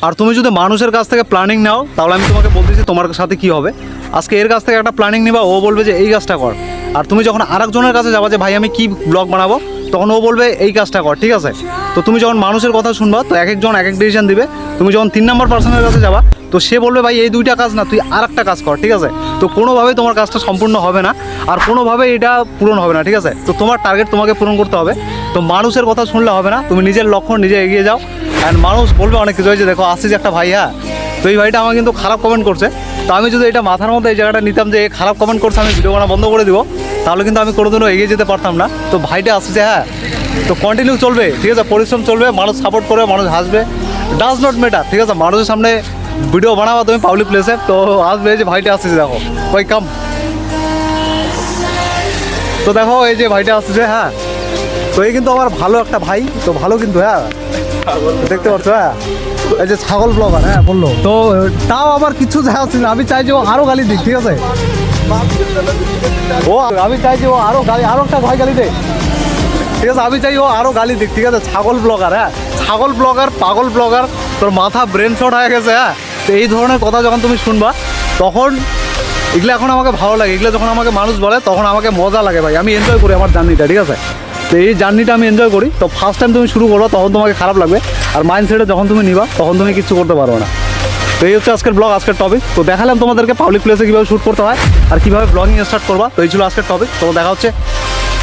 আর তুমি যদি মানুষের কাছ থেকে প্ল্যানিং নাও তাহলে আমি তোমাকে বলতেছি তোমার সাথে কি হবে। আজকে এর কাছ থেকে একটা প্ল্যানিং নিবা, ও বলবে যে এই কাজটা কর। আর তুমি যখন আরেকজনের কাছে যাবা যে ভাই আমি কি ব্লগ বানাবো, তখন ও বলবে এই কাজটা কর, ঠিক আছে। তো তুমি যখন মানুষের কথা শুনবা তো এক একজন এক এক ডিসিশন দিবে। তুমি যখন 3 নম্বর পার্সনের কাছে যাবা তো সে বলবে ভাই এই 2টা কাজ না, তুই আর একটা কাজ কর, ঠিক আছে। তো কোনোভাবেই তোমার কাজটা সম্পূর্ণ হবে না, আর কোনোভাবেই এটা পূরণ হবে না, ঠিক আছে। তো তোমার টার্গেট তোমাকে পূরণ করতে হবে। তো মানুষের কথা শুনলে হবে না, তুমি নিজের লক্ষ্য নিজে এগিয়ে যাও। অ্যান্ড মানুষ বলবে অনেক কিছু, হয়েছে দেখো আসছে যে একটা ভাই, হ্যাঁ তো এই ভাইটা আমার কিন্তু খারাপ কমেন্ট করছে। তো আমি যদি এটা মাথার মধ্যে এই জায়গাটা নিতাম যে খারাপ কমেন্ট করছে আমি ভিডিও বানা বন্ধ করে দিব, তাহলে কিন্তু আমি কোনোদিনও এগিয়ে যেতে পারতাম না। তো ভাইটা আসছে, হ্যাঁ তো কন্টিনিউ চলবে, ঠিক আছে, পরিশ্রম চলবে, মানুষ সাপোর্ট করবে, মানুষ হাসবে, ডাজ নট ম্যাটার, ঠিক আছে। মানুষের সামনে ভিডিও বানাবা তুমি পাবলিক প্লেসে, তো আসবে যে ভাইটা আসছে দেখো ওয়েলকাম। তো দেখো এই যে ভাইটা আসছে, হ্যাঁ তো এই কিন্তু আমার ভালো একটা ভাই, তো ভালো কিন্তু, হ্যাঁ দেখতে পাচ্ছ, হ্যাঁ এই যে ছাগল ব্লগার, হ্যাঁ বললো তো তাও আমার কিছু যায় আসছে না। আমি চাই যে ও আরও গালি দিক, ঠিক আছে। ও আমি চাই যে ও আরও গালি, আরও একটা ভাই গালি দেয়, ঠিক আছে। আমি চাই ও আরও গালি দিক, ঠিক আছে। ছাগল ব্লগার, হ্যাঁ ছাগল ব্লগার, পাগল ব্লগার, তোর মাথা ব্রেন শট হয়ে গেছে, হ্যাঁ। তো এই ধরনের কথা যখন তুমি শুনবা তখন এগুলো এখন আমাকে ভালো লাগে, এগুলো যখন আমাকে মানুষ বলে তখন আমাকে মজা লাগে ভাই, আমি এনজয় করি আমার জার্নিটা, ঠিক আছে। তো এই জার্নিটা আমি এনজয় করি। তো ফার্স্ট টাইম তুমি শুরু করো তখন তোমাকে খারাপ লাগবে, আর মাইন্ডসেটে যখন তুমি নিবা তখন তুমি কিছু করতে পারবে না। তো এই হচ্ছে আজকের ব্লগ, আজকের টপিক। তো দেখালাম তোমাদেরকে পাবলিক প্লেসে কীভাবে শ্যুট করতে হয় আর কীভাবে ব্লগিং স্টার্ট করবা। তো এই ছিল আজকের টপিক। তো দেখা হচ্ছে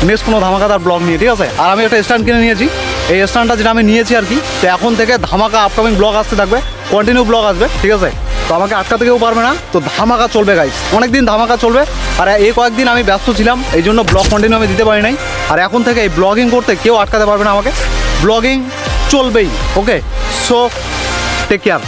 নেক্সট কোনো ধামাকাদার ব্লগ নিয়ে, ঠিক আছে। আর আমি একটা স্ট্যান্ড কিনে নিয়েছি, এই স্ট্যান্ডটা যেটা আমি নিয়েছি আর কি। তো এখন থেকে ধামাকা আপকামিং ব্লগ আসতে থাকবে, কন্টিনিউ ব্লগ আসবে, ঠিক আছে। তো আমাকে আটকাতে কেউ পারবে না, তো ধামাকা চলবে গাইস, অনেক দিন ধামাকা চলবে। আর এই কয়েকদিন আমি ব্যস্ত ছিলাম, এই জন্য ব্লগ কন্টিনিউ আমি দিতে পারি নাই। আর এখন থেকে এই ব্লগিং করতে কেউ আটকাতে পারবে না আমাকে, ব্লগিং চলবেই, ওকে। So take care.